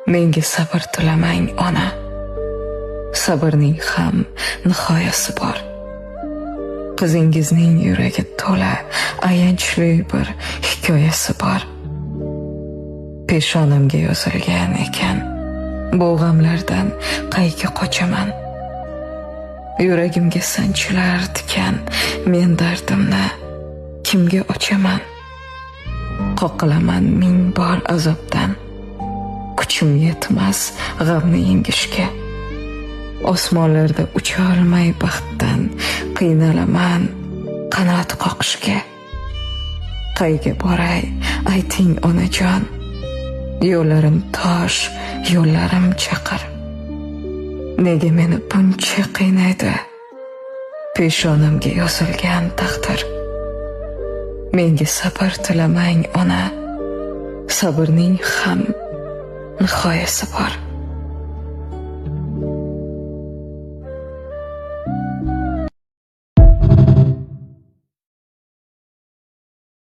Menga sabr tilamang ona. Sabrning ham nihoyasi bor. Qizingizning yuragi to'la ayanchli bir hikoyasi bor. Peshonamga yozilgan ekan, bu g'amlardan qayga qochaman. Yuragimga sanchilar tikan, men dardimni kimga ochaman? Qoqilaman ming bor azobdan, kuchim yetmas g'amni yengishga. Osmonlarda ucha olmay baxtdan qiynalaman qanot qoqishga. Qayga boray ayting onajon, yo'llarim tosh, yo'llarim chaqir. Nega meni buncha qiynaydi peshonamga yozilgan taqdir? Menga sabr tilamang ona, sabrning ham nihoyasi bor.